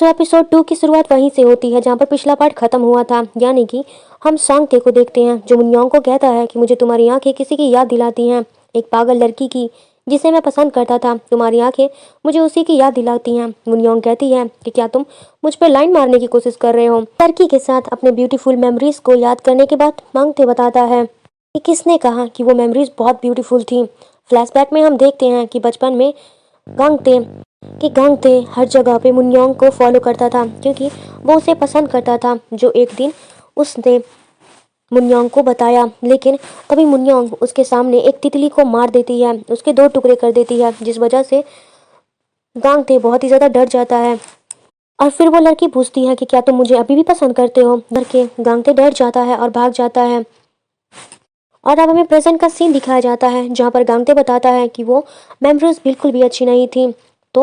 सो episode 2 की शुरुआत वहीं से होती है जहाँ पर पिछला पार्ट खत्म हुआ था, यानी कि हम सांगते को देखते हैं जो मुनयोंग को कहता है कि मुझे तुम्हारी आंखें किसी की याद दिलाती हैं, एक पागल लड़की की जिसे मैं पसंद करता था। तुम्हारी आंखें मुझे उसी की याद दिलाती हैं। मुनयोंग कहती है कि क्या तुम मुझ पर लाइन मारने की कोशिश कर रहे हो। लड़की के साथ अपने ब्यूटीफुल मेमोरीज को याद करने के बाद मांगते बताता है कि किसने कहा कि वो मेमोरीज बहुत ब्यूटीफुल थी। फ्लैशबैक में हम देखते हैं कि बचपन में गांगते हर जगह पे मुनयोंग को फॉलो करता था क्योंकि वो उसे पसंद करता था। जो एक दिन उसने मुनयोंग को बताया, लेकिन तभी मुनयोंग उसके सामने एक तितली को मार देती है, उसके 2 टुकड़े कर देती है, जिस वजह से गांगते बहुत ही ज़्यादा डर जाता है। और फिर वो लड़की पूछती है कि क्या तुम मुझे अभी भी पसंद करते हो। डर के गांगते डर जाता है और भाग जाता है। और अब हमें प्रेजेंट का सीन दिखाया जाता है जहाँ पर गांगते बताता है कि वो मेमोरीज बिल्कुल भी अच्छी नहीं थी। तो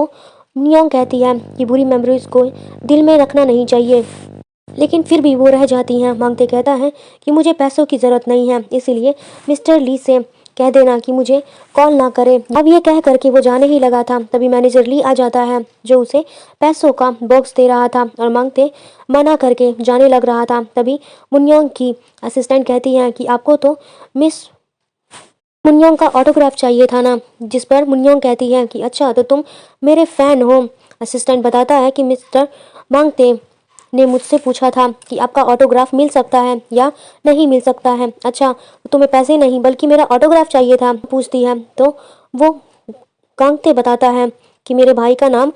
मुनयोंग कहती है कि बुरी मेमोरीज को दिल में रखना नहीं चाहिए, लेकिन फिर भी वो रह जाती हैं। मांगते कहता है कि मुझे पैसों की ज़रूरत नहीं है, इसीलिए मिस्टर ली से कह देना कि मुझे कॉल ना करे। अब ये कह करके वो जाने ही लगा था, तभी मैनेजर ली आ जाता है जो उसे पैसों का बॉक्स दे रहा था और मांगते मना करके जाने लग रहा था। तभी मुनयोंग की असिस्टेंट कहती है कि आपको तो मिस मुनयोंग का ऑटोग्राफ चाहिए था ना, जिस पर मुनयोंग कहती है कि अच्छा तो तुम मेरे फ़ैन हो। असिस्टेंट बताता है कि मिस्टर मांगते ने मुझसे पूछा था कि आपका ऑटोग्राफ मिल सकता है या नहीं मिल सकता है। अच्छा तो तुम्हें पैसे नहीं बल्कि मेरा ऑटोग्राफ चाहिए था, पूछती है। तो वो कांगते बताता है कि मेरे भाई का नाम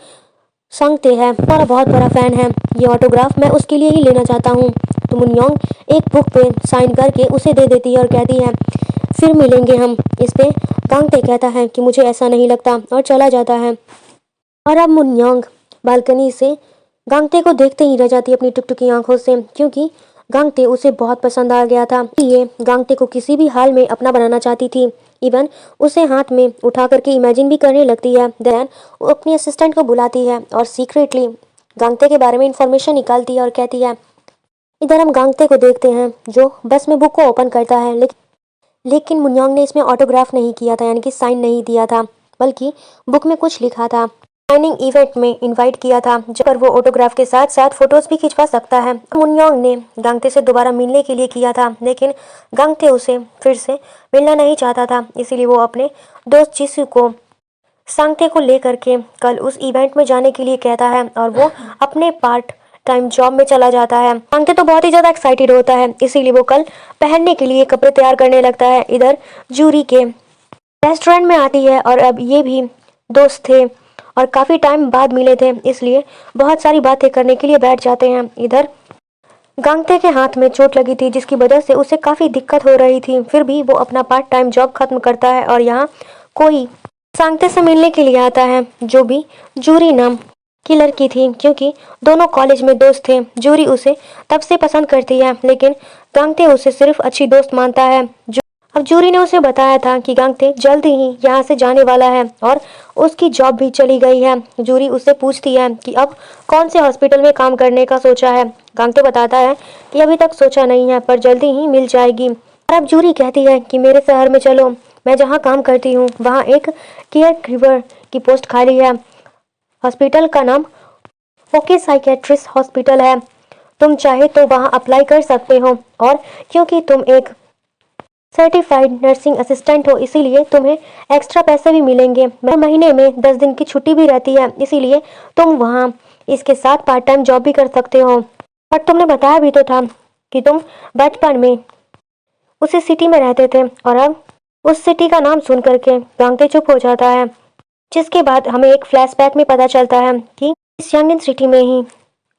सांगते है, हमारा बहुत बड़ा फ़ैन है, ये ऑटोग्राफ मैं उसके लिए ही लेना चाहता हूँ। तो मुनयोंग एक बुक पे साइन करके उसे दे देती है और कहती है फिर मिलेंगे हम। इस पे कांगते कहता है कि मुझे ऐसा नहीं लगता और चला जाता है। और अब मुनयोंग बालकनी से गांगते को देखते ही रह जाती अपनी टुकटुकी आंखों से, क्योंकि गांगते उसे बहुत पसंद आ गया था। ये गांगते को किसी भी हाल में अपना बनाना चाहती थी, इवन उसे हाथ में उठा करके इमेजिन भी करने लगती है। देन वो अपनी असिस्टेंट को बुलाती है और सीक्रेटली गांगते के बारे में इंफॉर्मेशन निकालती है और कहती है। इधर हम गांगते को देखते हैं जो बस में बुक को ओपन करता है, लेकिन मुनयोंग ने इसमें ऑटोग्राफ नहीं किया था, यानी कि साइन नहीं दिया था, बल्कि बुक में कुछ लिखा था। साइनिंग इवेंट में इनवाइट किया था जहाँ पर वो ऑटोग्राफ के साथ साथ फोटोज भी खिंचवा सकता है। मुनयोंग ने गांगते से दोबारा मिलने के लिए किया था, लेकिन गांगते उसे फिर से मिलना नहीं चाहता था, इसीलिए वो अपने दोस्त जिसू को सांगते को लेकर के कल उस इवेंट में जाने के लिए कहता है और वो अपने पार्ट टाइम जॉब में चला जाता है। सांगते तो बहुत ही ज़्यादा एक्साइटेड होता है, इसीलिए वो कल पहनने के लिए कपड़े तैयार करने लगता है। इधर जूरी के रेस्टोरेंट में आती है और अब ये भी दोस्त थे और काफ़ी टाइम बाद मिले थे, इसलिए बहुत सारी बातें करने के लिए बैठ जाते हैं। इधर गांगते के हाथ में चोट लगी थी जिसकी वजह से उसे काफ़ी दिक्कत हो रही थी, फिर भी वो अपना पार्ट टाइम जॉब खत्म करता है और यहाँ कोई सांगते से मिलने के लिए आता है जो भी जूरी नाम की लड़की थी, क्योंकि दोनों कॉलेज में दोस्त थे। जूरी उसे तब से पसंद करती है, लेकिन गांगते उसे सिर्फ अच्छी दोस्त मानता है। अब जूरी ने उसे बताया था कि गांगते जल्द ही यहाँ से जाने वाला है और उसकी जॉब भी चली गई है। जूरी उससे पूछती है कि अब कौन से हॉस्पिटल में काम करने का सोचा है। गांगते बताता है कि अभी तक सोचा नहीं है, पर जल्दी ही मिल जाएगी। और अब जूरी कहती है कि मेरे शहर में चलो, मैं जहाँ काम करती हूँ वहाँ एक केयर गिवर की पोस्ट खाली है। हॉस्पिटल का नाम ओके साइकेट्रिस्ट हॉस्पिटल है, तुम चाहे तो वहाँ अप्लाई कर सकते हो, और क्योंकि तुम एक सर्टिफाइड नर्सिंग असिस्टेंट हो इसीलिए तुम्हें एक्स्ट्रा पैसे भी मिलेंगे। महीने में 10 दिन की छुट्टी भी रहती है, इसीलिए तुम वहाँ इसके साथ पार्ट टाइम जॉब भी कर सकते हो। और तुमने बताया भी तो था कि तुम बचपन में उसी सिटी में रहते थे, और अब उस सिटी का नाम सुन करके गांगते चुप हो जाता है। जिसके बाद हमें एक फ्लैशबैक में पता चलता है कि इस यंगन सिटी में ही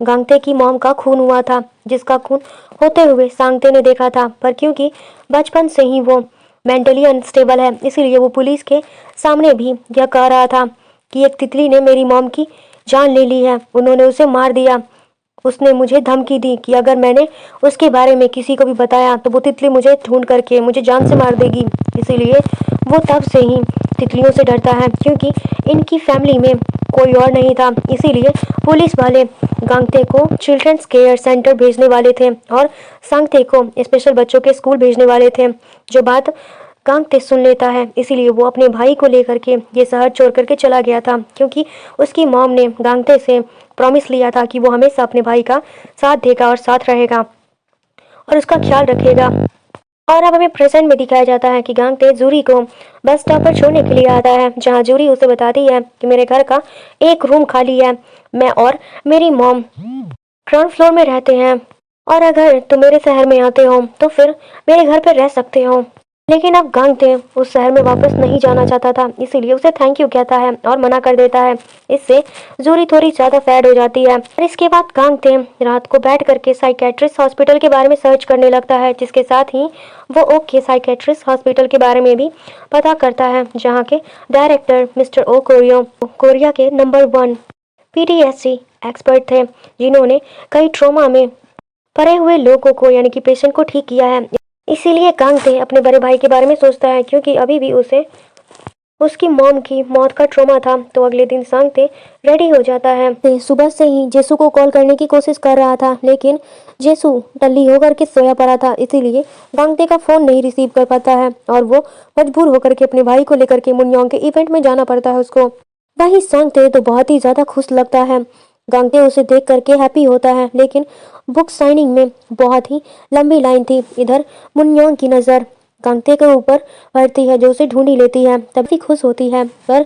गांगते की मॉम का खून हुआ था, जिसका खून होते हुए सांगते ने देखा था, पर क्योंकि बचपन से ही वो मेंटली अनस्टेबल है इसीलिए वो पुलिस के सामने भी यह कह रहा था कि एक तितली ने मेरी मॉम की जान ले ली है, उन्होंने उसे मार दिया। उसने मुझे धमकी दी कि अगर मैंने उसके बारे में किसी को भी बताया तो वो तितली मुझे ढूंढ करके मुझे जान से मार देगी। इसीलिए वो तब से ही तितलियों से डरता है, क्योंकि इनकी फैमिली में कोई और नहीं था। इसीलिए पुलिस वाले गांगते को चिल्ड्रंस केयर सेंटर भेजने वाले थे और सांगते को स्पेशल बच्चों के स्कूल भेजने वाले थे। जो बात गांगते सुन लेता है, इसीलिए वो अपने भाई को लेकर के ये शहर छोड़ करके चला गया था, क्योंकि उसकी मॉम ने गांगते से प्रॉमिस लिया था कि वो हमेशा अपने भाई का साथ देगा और साथ रहेगा और उसका ख्याल रखेगा। और अब हमें प्रेजेंट में दिखाया जाता है कि गांगते जूरी को बस स्टॉप पर छोड़ने के लिए आता है, जहां जूरी उसे बताती है कि मेरे घर का एक रूम खाली है, मैं और मेरी मॉम ग्राउंड फ्लोर में रहते हैं और अगर तुम मेरे शहर में आते हो तो फिर मेरे घर पर रह सकते हो। लेकिन अब गांगते उस शहर में वापस नहीं जाना चाहता था, इसीलिए उसे थैंक यू कहता है और मना कर देता है। इससे जूरी थोड़ी ज्यादा सैड हो जाती है और इसके बाद गांगते रात को बैठ करके साइकेट्रिस्ट हॉस्पिटल के बारे में सर्च करने लगता है, जिसके साथ ही वो ओके साइकेट्रिस्ट हॉस्पिटल के बारे में भी पता करता है, जहाँ के डायरेक्टर मिस्टर ओ कोरियो कोरिया के नंबर 1 पीटीएसडी एक्सपर्ट थे, जिन्होंने कई ट्रॉमा में पड़े हुए लोगों को यानी कि पेशेंट को ठीक किया है। इसीलिए गांगते अपने बड़े भाई के बारे में सोचता है, क्योंकि अभी भी उसे उसकी मॉम की मौत का ट्रॉमा था। तो अगले दिन सांगते रेडी हो जाता है। ते सुबह से ही जेसु को कॉल करने की कोशिश कर रहा था, लेकिन जेसु टल्ली होकर के सोया पड़ा था, इसीलिए गांगते का फोन नहीं रिसीव कर पाता है और वो मजबूर होकर के अपने भाई को लेकर के मुन्योंग के इवेंट में जाना पड़ता है उसको। वहीं सांगते तो बहुत ही ज्यादा खुश लगता है। गांगते उसे देख करके हैप्पी होता है, लेकिन बुक साइनिंग में बहुत ही लंबी लाइन थी। इधर मुन्योंग की नज़र गांगते के ऊपर पड़ती है, जो उसे ढूंढी लेती है, तभी खुश होती है। पर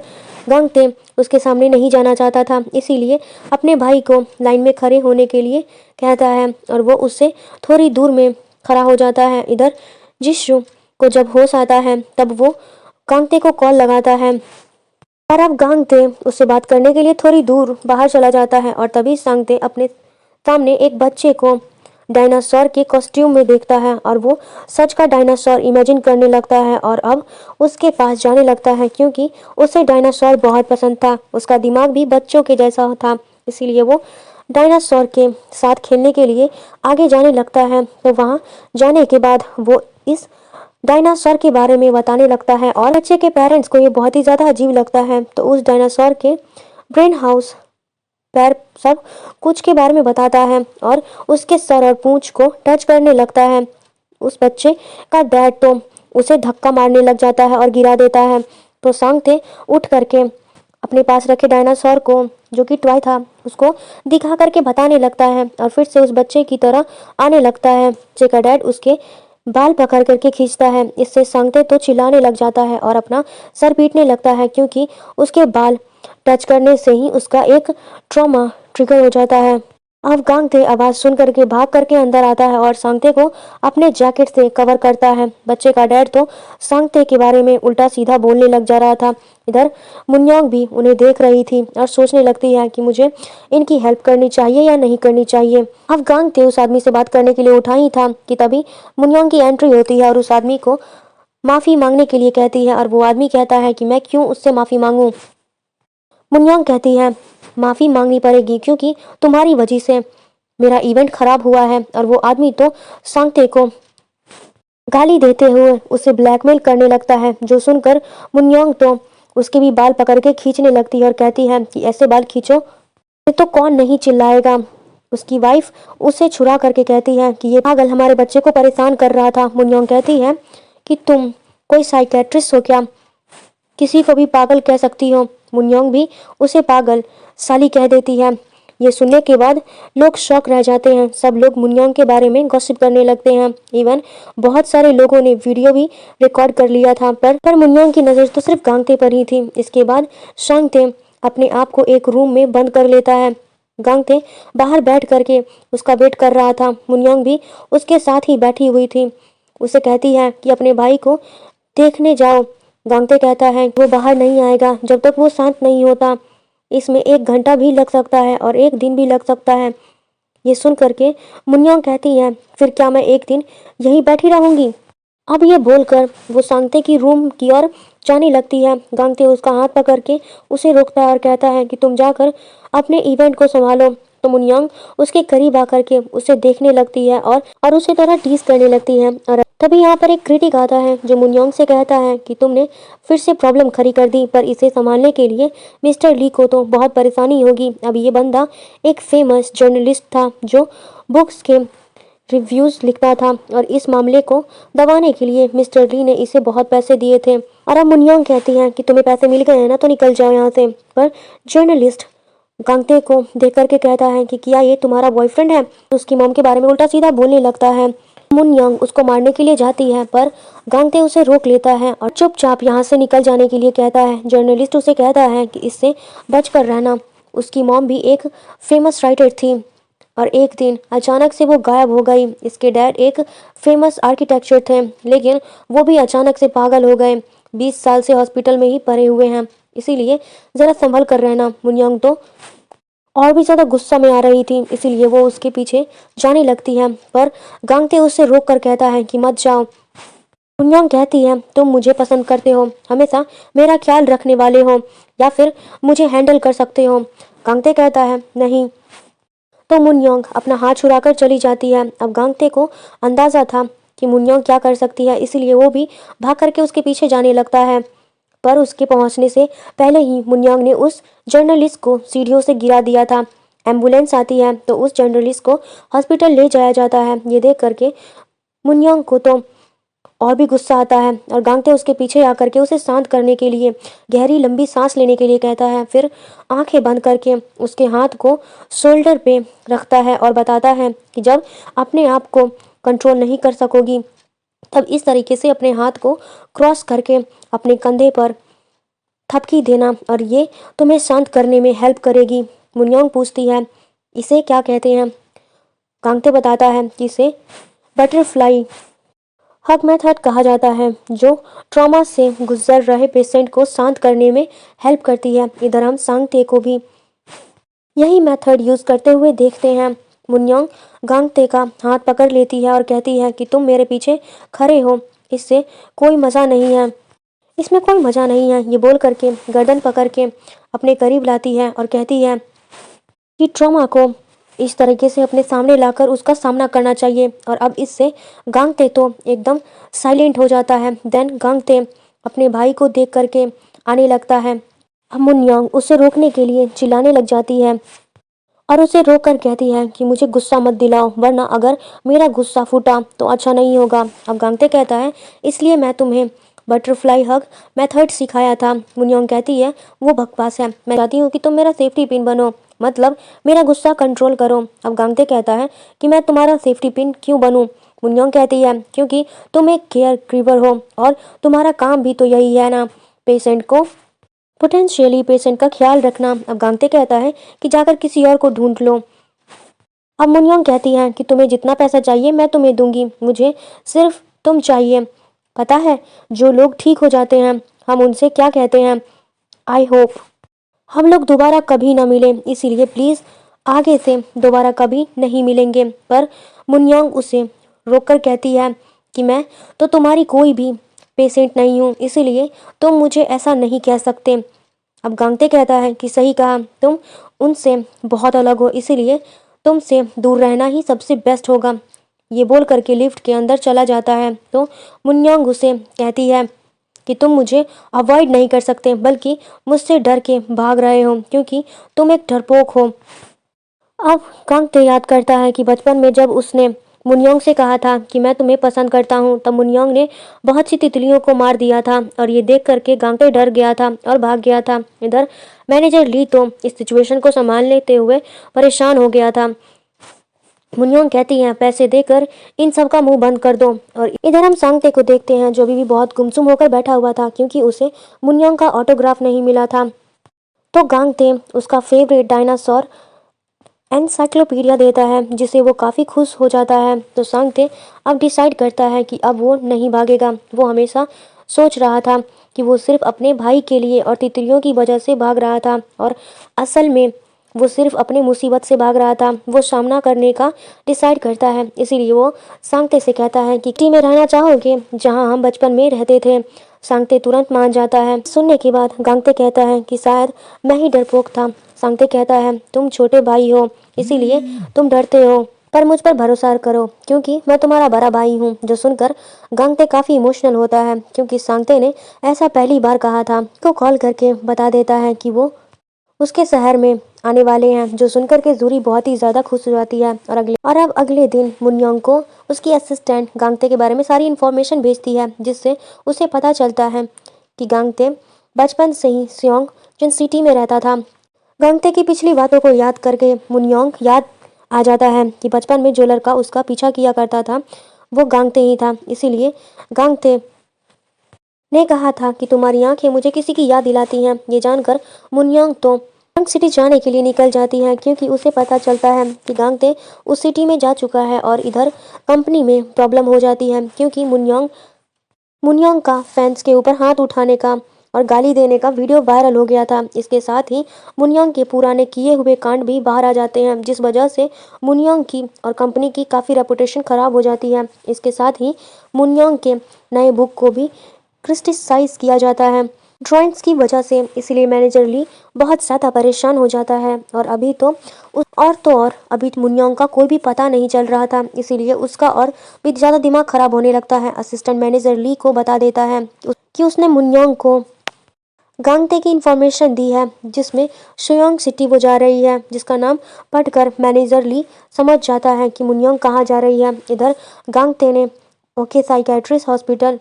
गांगते उसके सामने नहीं जाना चाहता था, इसीलिए अपने भाई को लाइन में खड़े होने के लिए कहता है और वो उससे थोड़ी दूर में खड़ा हो जाता है। इधर जिशु को जब होश आता है तब वो गांगते को कॉल लगाता है और अब गांगते उससे बात करने के लिए थोड़ी दूर बाहर चला जाता है और तभी सांगते अपने सामने एक बच्चे को डायनासोर के कॉस्ट्यूम में देखता है और वो सच का डायनासोर इमेजिन करने लगता है और अब उसके पास जाने लगता है, क्योंकि उसे डायनासोर बहुत पसंद था। उसका दिमाग भी बच्चों के जैसा था, इसीलिए वो डायनासोर के साथ खेलने के लिए आगे जाने लगता है। तो वहाँ जाने के बाद वो इस डायनासोर के बारे में बताने लगता है और बच्चे के पेरेंट्स को ये बहुत ही ज़्यादा अजीब लगता है। तो उस डायनासोर के ब्रेन हाउस पैर सब कुछ के बारे में बताता है और उसके सर और पूंछ को टच करने लगता है। उस बच्चे का डैड तो उसे धक्का मारने लग जाता है और गिरा देता है। तो सांगते उठ करके अपने पास रखे डायनासोर को, जो कि टॉय था, उसको दिखा करके बताने लगता है और फिर से उस बच्चे की तरह आने लगता है। बच्चे का डैड उसके बाल पकड़ करके खींचता है। इससे सांगते तो चिल्लाने लग जाता है और अपना सर पीटने लगता है, क्योंकि उसके बाल टच करने से ही उसका एक ट्रॉमा ट्रिगर हो जाता है। अब गांगते आवाज सुन करके भाग करके अंदर आता है और सांगते को अपने जैकेट से कवर करता है। बच्चे का डैड तो सांगते के बारे में उल्टा सीधा बोलने लग जा रहा था। इधर मुन्योंग भी उन्हें देख रही थी और सोचने लगती है कि मुझे इनकी हेल्प करनी चाहिए या नहीं करनी चाहिए। अब गांगते उस आदमी से बात करने के लिए उठा ही था कि तभी मुन्योंग की एंट्री होती है और उस आदमी को माफी मांगने के लिए कहती है और वो आदमी कहता है कि मैं क्यों उससे माफी मांगू। मुन्योंग कहती है माफ़ी मांगनी पड़ेगी, क्योंकि तुम्हारी वजह से मेरा इवेंट खराब हुआ है। और वो आदमी तो सांगते को गाली देते हुए उसे ब्लैकमेल करने लगता है, जो सुनकर मुन्योंग तो उसके भी बाल पकड़ के खींचने लगती है और कहती है कि ऐसे बाल खींचो तो कौन नहीं चिल्लाएगा। उसकी वाइफ उसे छुरा करके कहती है कि ये पागल हमारे बच्चे को परेशान कर रहा था। मुन्योंग कहती है कि तुम कोई साइकेट्रिस्ट हो क्या, किसी को भी पागल कह सकती हो। मुन्योंग भी उसे पागल साली कह देती है। ये सुनने के बाद लोग शॉक रह जाते हैं। सब लोग मुन्योंग के बारे में गॉसिप करने लगते हैं। इवन बहुत सारे लोगों ने वीडियो भी रिकॉर्ड कर लिया था, पर मुन्योंग की नज़र तो सिर्फ गांगते पर ही थी। इसके बाद सांगते अपने आप को एक रूम में बंद कर लेता है। गांगते बाहर बैठ करके उसका वेट कर रहा था। मुन्योंग भी उसके साथ ही बैठी हुई थी। उसे कहती है कि अपने भाई को देखने जाओ। गांगते कहता है वो बाहर नहीं आएगा जब तक वो शांत नहीं होता। इसमें 1 घंटा भी लग सकता है और 1 दिन भी लग सकता है। ये सुन करके मुन्योंग कहती है फिर क्या मैं 1 दिन यहीं बैठी रहूंगी। अब ये बोलकर वो सांगते की रूम की ओर जाने लगती है। गांगते उसका हाथ पकड़ के उसे रोकता है और कहता है कि तुम जाकर अपने इवेंट को संभालो। तो मुन्योंग उसके करीब आकर के उसे देखने लगती है और उसे थोड़ा टीज करने लगती है। और तभी यहाँ पर एक क्रिटिक आता है जो मुन्योंग से कहता है कि तुमने फिर से प्रॉब्लम खड़ी कर दी, पर इसे संभालने के लिए मिस्टर ली को तो बहुत परेशानी होगी। अब ये बंदा एक फेमस जर्नलिस्ट था जो बुक्स के रिव्यूज लिखता था और इस मामले को दबाने के लिए मिस्टर ली ने इसे बहुत पैसे दिए थे। और अब मुन्योंग कहती हैं कि तुम्हें पैसे मिल गए हैं ना, तो निकल जाओ यहाँ से। पर जर्नलिस्ट गांगते को देख करके कहता है कि क्या ये तुम्हारा बॉयफ्रेंड है। तो उसकी मॉम के बारे में उल्टा सीधा बोलने लगता है। मुनयोंग उसको मारने के लिए जाती है पर गांगते उसे रोक लेता है और चुपचाप यहाँ से निकल जाने के लिए कहता है। जर्नलिस्ट उसे कहता है कि इससे बचकर रहना। उसकी मॉम भी एक फेमस राइटर थी और एक दिन अचानक से वो गायब हो गई। इसके डैड एक फेमस आर्किटेक्चर थे लेकिन वो भी अचानक से पागल हो गए। 20 साल से हॉस्पिटल में ही पड़े हुए हैं, इसीलिए ज़रा संभल कर रहना। मुनयोंग तो और भी ज़्यादा गुस्सा में आ रही थी, इसीलिए वो उसके पीछे जाने लगती है पर गांगते उससे रोक कर कहता है कि मत जाओ। मुनयोंग कहती है तुम मुझे पसंद करते हो, हमेशा मेरा ख्याल रखने वाले हो या फिर मुझे हैंडल कर सकते हो। गांगते कहता है नहीं। तो मुनयोंग अपना हाथ छुड़ाकर चली जाती है। अब गांगते को अंदाजा था कि मुनयोंग क्या कर सकती है, इसीलिए वो भी भाग करके उसके पीछे जाने लगता है। पर उसके पहुंचने से पहले ही मुनयोंग ने उस जर्नलिस्ट को सीढ़ियों से गिरा दिया था। एम्बुलेंस आती है तो उस जर्नलिस्ट को हॉस्पिटल ले जाया जाता है। ये देख करके मुनयोंग को तो और भी गुस्सा आता है और गांगते उसके पीछे आकर के उसे शांत करने के लिए गहरी लंबी सांस लेने के लिए कहता है। फिर आंखें बंद करके उसके हाथ को शोल्डर पे रखता है और बताता है कि जब अपने आप को कंट्रोल नहीं कर सकोगी तब इस तरीके से अपने हाथ को क्रॉस करके अपने कंधे पर थपकी देना और ये तुम्हें शांत करने में हेल्प करेगी। मुनयोंग पूछती है इसे क्या कहते हैं। गांगते बताता है कि इसे बटरफ्लाई हग मेथड कहा जाता है, जो ट्रॉमा से गुजर रहे पेशेंट को शांत करने में हेल्प करती है। इधर हम सांगते को भी यही मेथड यूज करते हुए देखते हैं। मुनयोंग गांगते का हाथ पकड़ लेती है और कहती है कि तुम मेरे पीछे खड़े हो, इससे कोई मज़ा नहीं है, इसमें कोई मज़ा नहीं है। ये बोल करके गर्दन पकड़ के अपने करीब लाती है और कहती है कि ट्रॉमा को इस तरीके से अपने सामने लाकर उसका सामना करना चाहिए। और अब इससे गांगते तो एकदम साइलेंट हो जाता है। देन गांगते अपने भाई को देख करके आने लगता है। अब मुनयोंग उसे रोकने के लिए चिल्लाने लग जाती है और उसे रोक कर कहती है कि मुझे गुस्सा मत दिलाओ, वरना अगर मेरा गुस्सा फूटा तो अच्छा नहीं होगा। अब गांगते कहता है इसलिए मैं तुम्हें बटरफ्लाई हग मेथड सिखाया था। मुनयोंग कहती है वो बकवास है, मैं चाहती हूँ कि तुम मेरा सेफ्टी पिन बनो, मतलब मेरा गुस्सा कंट्रोल करो। अब गांगते कहता है कि मैं तुम्हारा सेफ्टी पिन क्यों बनूं। मुनयोंग कहती है क्योंकि तुम एक केयर गिवर हो और तुम्हारा काम भी तो यही है ना, पेशेंट को पोटेंशियली पेशेंट का ख्याल रखना। अब गांगते कहता है कि जाकर किसी और को ढूंढ लो। अब मुनयोंग कहती है कि तुम्हें जितना पैसा चाहिए मैं तुम्हें दूंगी, मुझे सिर्फ तुम चाहिए। पता है जो लोग ठीक हो जाते हैं हम उनसे क्या कहते हैं, आई होप हम लोग दोबारा कभी ना मिलें, इसीलिए प्लीज़ आगे से दोबारा कभी नहीं मिलेंगे। पर मुनयोंग उसे रोककर कहती है कि मैं तो तुम्हारी कोई भी पेशेंट नहीं हूँ, इसीलिए तुम मुझे ऐसा नहीं कह सकते। अब गांगते कहता है कि सही कहा, तुम उनसे बहुत अलग हो, इसीलिए तुमसे दूर रहना ही सबसे बेस्ट होगा। ये बोल करके लिफ्ट के अंदर चला जाता है तो मुनयोंग उसे कहती है कि तुम मुझे अवॉइड नहीं कर सकते, बल्कि मुझसे डर के भाग रहे हो क्योंकि तुम एक डरपोक हो। अब गांगते याद करता है कि बचपन में जब उसने मुनयोंग से कहा था कि मैं तुम्हें पसंद करता हूँ, तब मुनयोंग ने बहुत सी तितलियों को मार दिया था और ये देख करके गांगते डर गया था और भाग गया था। इधर मैनेजर ली तो इस सिचुएशन को संभाल लेते हुए परेशान हो गया था। मुनयोंग कहती हैं पैसे देकर इन सब का मुंह बंद कर दो। और इधर हम सांगते को देखते हैं जो अभी भी बहुत गुमसुम होकर बैठा हुआ था क्योंकि उसे मुनयोंग का ऑटोग्राफ नहीं मिला था। तो गांगते उसका फेवरेट डायनासोर एनसाइक्लोपीडिया देता है जिसे वो काफ़ी खुश हो जाता है। तो सांगते अब डिसाइड करता है कि अब वो नहीं भागेगा। वो हमेशा सोच रहा था कि वो सिर्फ अपने भाई के लिए और तितलियों की वजह से भाग रहा था और असल में वो सिर्फ अपनी मुसीबत से भाग रहा था। वो सामना करने का डिसाइड करता है, इसीलिए वो सांगते से कहता है कि टी में रहना चाहोगे जहाँ हम बचपन में रहते थे। सांगते तुरंत मान जाता है। सुनने के बाद गांगते कहता है कि शायद मैं ही डरपोक था। सांगते कहता है तुम छोटे भाई हो, इसीलिए तुम डरते हो, पर मुझ पर भरोसा करो क्योंकि मैं तुम्हारा बड़ा भाई हूँ। जो सुनकर गांगते काफ़ी इमोशनल होता है क्योंकि सांगते ने ऐसा पहली बार कहा था। को कॉल करके बता देता है कि वो उसके शहर में आने वाले हैं, जो सुनकर के जूरी बहुत ही ज़्यादा खुश हो जाती है। और अब अगले दिन मुनयोंग को उसकी असिस्टेंट गांगते के बारे में सारी इन्फॉर्मेशन भेजती है जिससे उसे पता चलता है कि गांगते बचपन से ही सियोंग जिन सिटी में रहता था गांगते की पिछली बातों को याद करके मुनयोंग याद आ जाता है कि बचपन में जो लड़का उसका पीछा किया करता था वो गांगते ही था। इसीलिए गांगते ने कहा था कि तुम्हारी आंखें मुझे किसी की याद दिलाती हैं। ये जानकर मुनयोंग तो गांग सिटी जाने के लिए निकल जाती है क्योंकि उसे पता चलता है कि गांगते उस सिटी में जा चुका है और इधर कंपनी में प्रॉब्लम हो जाती है क्योंकि मुनयोंग का फैंस के ऊपर हाथ उठाने का और गाली देने का वीडियो वायरल हो गया था। इसके साथ ही मुनयोंग के पुराने किए हुए कांड भी बाहर आ जाते हैं जिस वजह से मुनयोंग की और कंपनी की काफ़ी रेपुटेशन खराब हो जाती है। इसके साथ ही मुनयोंग के नए बुक को भी क्रिटिसाइज किया जाता है ड्राइंग्स की वजह से। इसलिए मैनेजर ली बहुत ज़्यादा परेशान हो जाता है और अभी मुनयोंग का कोई भी पता नहीं चल रहा था। इसीलिए उसका और भी ज़्यादा दिमाग खराब होने लगता है। असिस्टेंट मैनेजर ली को बता देता है कि उसने मुनयोंग को गांगते की इन्फॉर्मेशन दी है जिसमें शियोंग सिटी वो जा रही है, जिसका नाम पढ़कर मैनेजर ली समझ जाता है कि मुनयोंग कहाँ जा रही है। इधर गांगते ने ओके साइकेट्रिस्ट हॉस्पिटल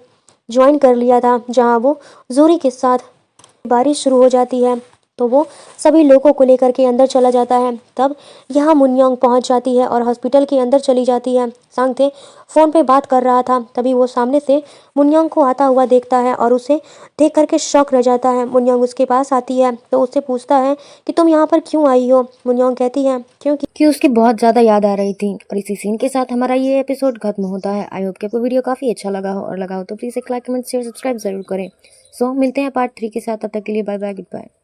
ज्वाइन कर लिया था जहाँ वो जूरी के साथ बारिश शुरू हो जाती है तो वो सभी लोगों को लेकर के अंदर चला जाता है। तब यहाँ मुनयोंग पहुँच जाती है और हॉस्पिटल के अंदर चली जाती है। सांगते फ़ोन पे बात कर रहा था तभी वो सामने से मुनयोंग को आता हुआ देखता है और उसे देख करके शॉक रह जाता है। मुनयोंग उसके पास आती है तो उससे पूछता है कि तुम यहाँ पर क्यों आई हो। मुनयोंग कहती है क्योंकि उसकी बहुत ज़्यादा याद आ रही थी। और इसी सीन के साथ हमारा ये एपिसोड खत्म होता है। आई होप कि आपको वीडियो काफ़ी अच्छा लगा हो, और लगा हो तो प्लीज़ एक लाइक कमेंट शेयर सब्सक्राइब जरूर करें। सो मिलते हैं पार्ट 3 के साथ। तब तक के लिए बाय बाय, गुड बाय।